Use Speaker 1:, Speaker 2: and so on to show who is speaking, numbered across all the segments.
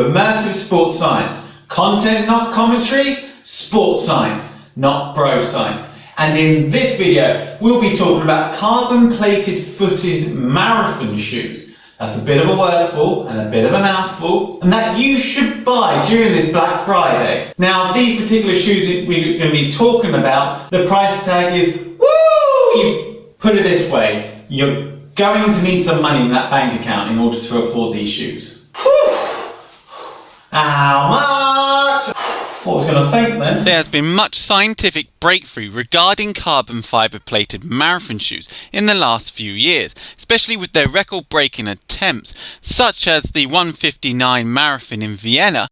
Speaker 1: Immersive Sports Science. Content, not commentary. Sports science, not bro science. And in this video, we'll be talking about carbon-plated footed marathon shoes. That's a bit of a wordful and a bit of a mouthful, and that you should buy during this Black Friday. Now, these particular shoes that we're going to be talking about, the price tag is, woo! You put it this way, you're going to need some money in that bank account in order to afford these shoes. How much? I was going to think then.
Speaker 2: There has been much scientific breakthrough regarding carbon fibre plated marathon shoes in the last few years, especially with their record-breaking attempts, such as the 1:59 marathon in Vienna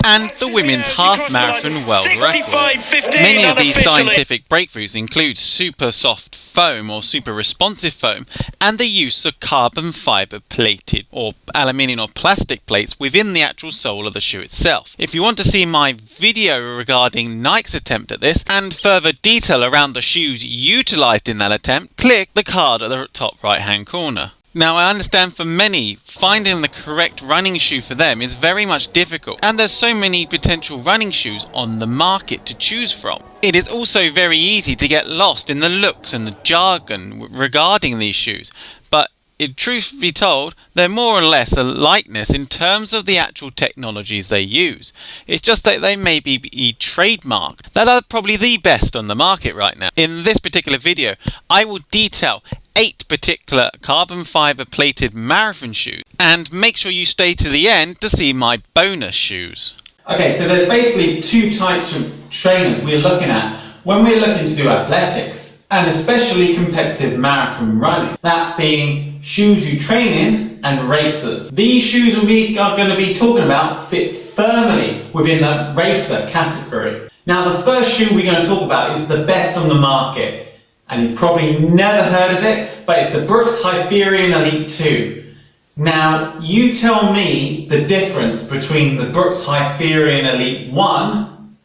Speaker 2: and the women's half marathon world record. Many of these scientific breakthroughs include super soft foam or super responsive foam and the use of carbon fibre plated or aluminium or plastic plates within the actual sole of the shoe itself. If you want to see my video regarding Nike's attempt at this and further detail around the shoes utilised in that attempt, click the card at the top right hand corner. Now, I understand for many, finding the correct running shoe for them is very much difficult, and there's so many potential running shoes on the market to choose from. It is also very easy to get lost in the looks and the jargon regarding these shoes, but truth be told, they're more or less a likeness in terms of the actual technologies they use. It's just that they may be trademarked that are probably the best on the market right now. In this particular video, I will detail 8 particular carbon fibre plated marathon shoes, and make sure you stay to the end to see my bonus shoes.
Speaker 1: Okay, so there's basically 2 types of trainers we're looking at when we're looking to do athletics, and especially competitive marathon running. That being shoes you train in and racers. These shoes we are going to be talking about fit firmly within the racer category. Now, the first shoe we're going to talk about is the best on the market. And you've probably never heard of it, but it's the Brooks Hyperion Elite 2. Now, you tell me the difference between the Brooks Hyperion Elite 1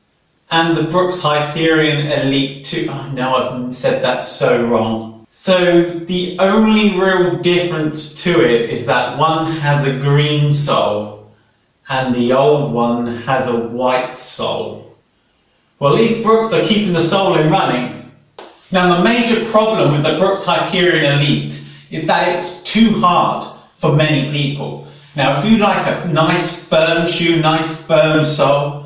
Speaker 1: and the Brooks Hyperion Elite 2. Oh no, I've said that so wrong. So, the only real difference to it is that one has a green sole and the old one has a white sole. Well, at least Brooks are keeping the sole in running. Now, the major problem with the Brooks Hyperion Elite is that it's too hard for many people. Now, if you like a nice firm shoe, nice firm sole,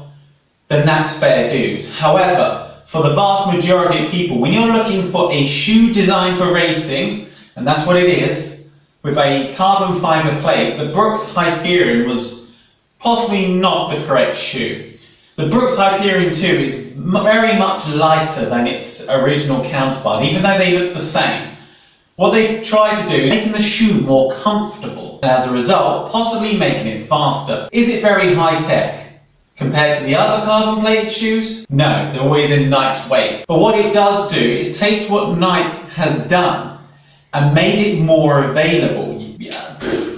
Speaker 1: then that's fair dues. However, for the vast majority of people, when you're looking for a shoe designed for racing, and that's what it is, with a carbon fibre plate, the Brooks Hyperion was possibly not the correct shoe. The Brooks Hyperion 2 is very much lighter than its original counterpart, even though they look the same. What they've tried to do is making the shoe more comfortable, and as a result, possibly making it faster. Is it very high-tech compared to the other carbon-plated shoes? No, they're always in Nike's weight. But what it does do is takes what Nike has done and made it more available.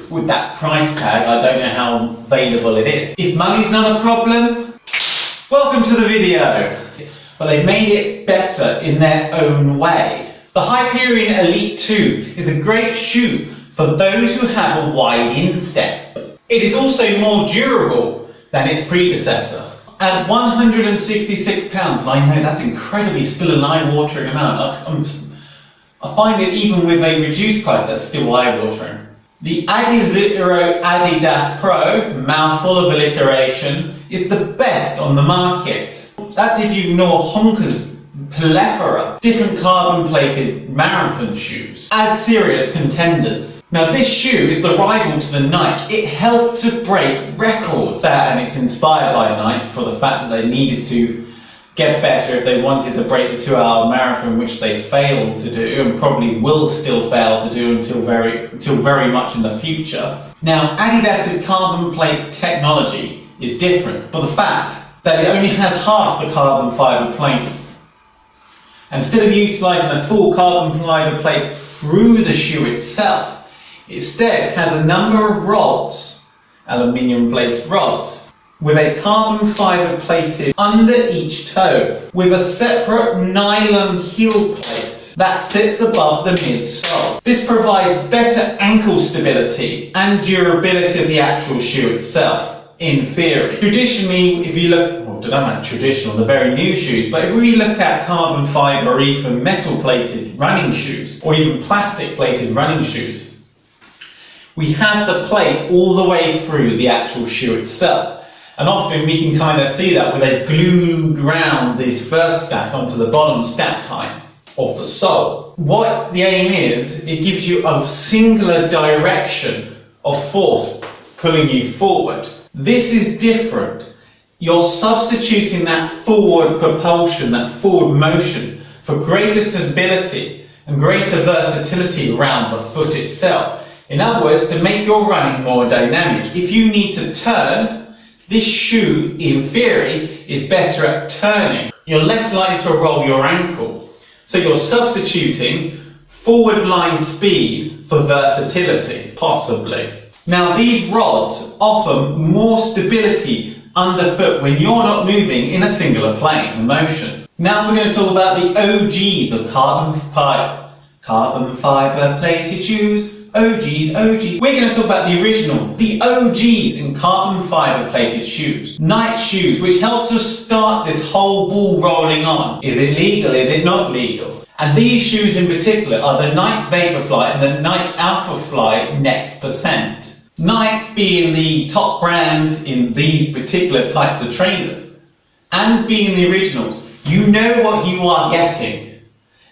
Speaker 1: With that price tag, I don't know how available it is. If money's not a problem, welcome to the video. But they made it better in their own way. The Hyperion Elite 2 is a great shoe for those who have a wide instep. It is also more durable than its predecessor. At £166, and I know that's incredibly still an eye-watering amount. I find it even with a reduced price that's still eye-watering. The Adizero Adidas Pro, mouthful of alliteration, is the best on the market. That's if you ignore Honka's plethora of different carbon-plated marathon shoes as serious contenders. Now, this shoe is the rival to the Nike. It helped to break records, and it's inspired by Nike for the fact that they needed to get better if they wanted to break the 2-hour marathon, which they failed to do and probably will still fail to do until very much in the future. Now, Adidas's carbon plate technology is different for the fact that it only has half the carbon fibre plate. And instead of utilising a full carbon fibre plate through the shoe itself, it instead has a number of rods, aluminium based rods, with a carbon fibre plated under each toe, with a separate nylon heel plate that sits above the midsole. This provides better ankle stability and durability of the actual shoe itself. in theory. Traditionally, if you look, well, I don't know traditional, the very new shoes, but if we look at carbon fibre or even metal plated running shoes, or even plastic plated running shoes, we have the plate all the way through the actual shoe itself. And often we can kind of see that where they've glued round this first stack onto the bottom stack height of the sole. What the aim is, it gives you a singular direction of force pulling you forward. This is different. You're substituting that forward propulsion, that forward motion, for greater stability and greater versatility around the foot itself. In other words, to make your running more dynamic. If you need to turn, this shoe, in theory, is better at turning. You're less likely to roll your ankle. So you're substituting forward line speed for versatility, possibly. Now these rods offer more stability underfoot when you're not moving in a singular plane of motion. Now we're going to talk about the OGs of carbon fibre plated shoes. OGs. We're going to talk about the originals, the OGs in carbon fibre plated shoes. Nike shoes, which helped us start this whole ball rolling on. Is it legal? Is it not legal? And these shoes in particular are the Nike Vaporfly and the Nike Alphafly Next Percent. Nike being the top brand in these particular types of trainers, and being the originals, you know what you are getting,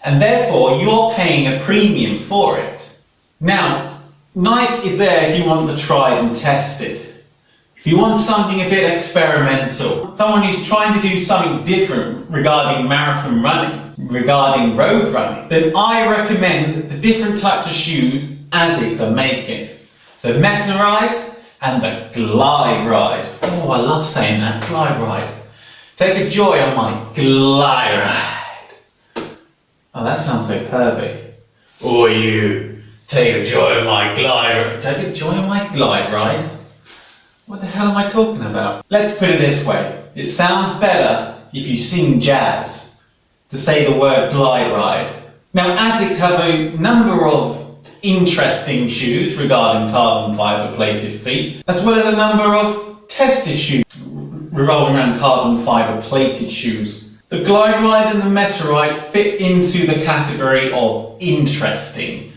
Speaker 1: and therefore you're paying a premium for it. Now, Nike is there if you want the tried and tested. If you want something a bit experimental, someone who's trying to do something different regarding marathon running, regarding road running, then I recommend the different types of shoes ASICS are making. The Meta Ride and the Glide Ride. Oh, I love saying that, Glide Ride. Take a joy on my Glide Ride. Oh, that sounds so pervy. Oh, you take a joy on my Glide Ride. Take a joy on my Glide Ride? What the hell am I talking about? Let's put it this way. It sounds better if you sing jazz to say the word Glide Ride. Now, ASICS have a number of interesting shoes regarding carbon fibre plated feet, as well as a number of tested shoes revolving around carbon fibre plated shoes. The Glide Ride and the Meta Ride fit into the category of interesting.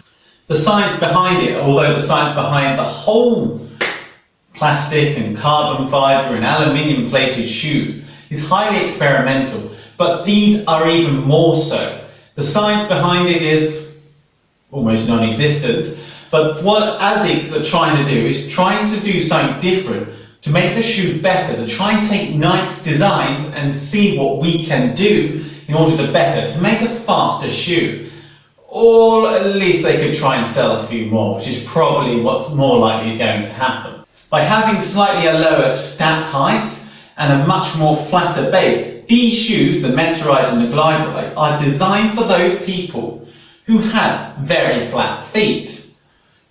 Speaker 1: The science behind it, although the science behind the whole plastic and carbon fibre and aluminium plated shoes is highly experimental, but these are even more so. The science behind it is almost non-existent, but what ASICS are trying to do is trying to do something different to make the shoe better, to try and take Nike's designs and see what we can do in order to better, to make a faster shoe. Or at least they could try and sell a few more, which is probably what's more likely going to happen. By having slightly a lower stack height and a much more flatter base, these shoes, the Meta Ride and the Glide Ride, are designed for those people who have very flat feet.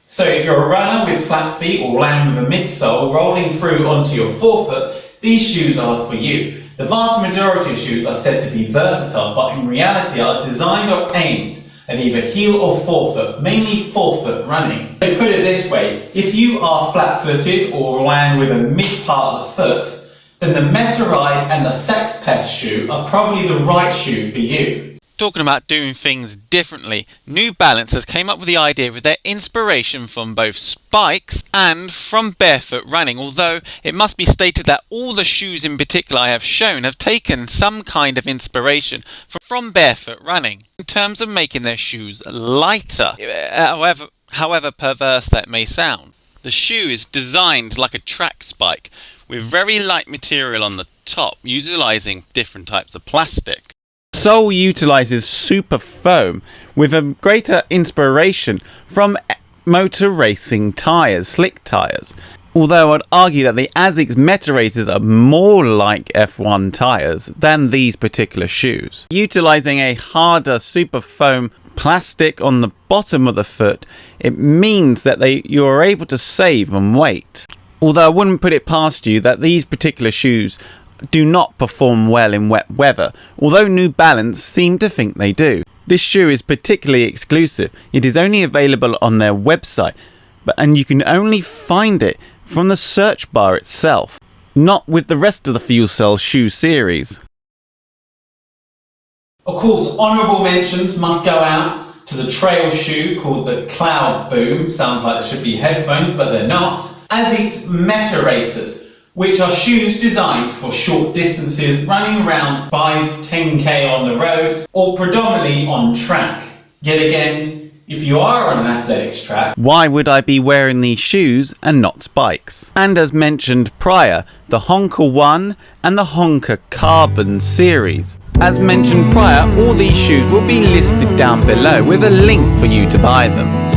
Speaker 1: So if you're a runner with flat feet or land with a midsole rolling through onto your forefoot, these shoes are for you. The vast majority of shoes are said to be versatile, but in reality are designed or aimed at either heel or forefoot, mainly forefoot running. So put it this way, if you are flat-footed or land with a mid part of the foot, then the Meta Ride and the Sex Pest shoe are probably the right shoe for you.
Speaker 2: Talking about doing things differently, New Balance has came up with the idea with their inspiration from both spikes and from barefoot running, although it must be stated that all the shoes in particular I have shown have taken some kind of inspiration from barefoot running in terms of making their shoes lighter, however perverse that may sound. The shoe is designed like a track spike with very light material on the top, utilising different types of plastic.
Speaker 3: Sole utilises super foam with a greater inspiration from motor racing tyres, slick tyres. Although I'd argue that the ASICS Meta Racers are more like F1 tyres than these particular shoes. Utilising a harder super foam plastic on the bottom of the foot, it means that you are able to save on weight. Although I wouldn't put it past you that these particular shoes do not perform well in wet weather, although New Balance seem to think they do. This shoe is particularly exclusive. It is only available on their website, and you can only find it from the search bar itself. not with the rest of the Fuel Cell shoe series.
Speaker 1: Of course, honourable mentions must go out to the trail shoe called the Cloud Boom. Sounds like it should be headphones, but they're not. ASICS Meta Racers, which are shoes designed for short distances, running around 5-10k on the roads or predominantly on track. Yet again, if you are on an athletics track,
Speaker 3: why would I be wearing these shoes and not spikes? And as mentioned prior, the Honka 1 and the Honka Carbon series. As mentioned prior, all these shoes will be listed down below with a link for you to buy them.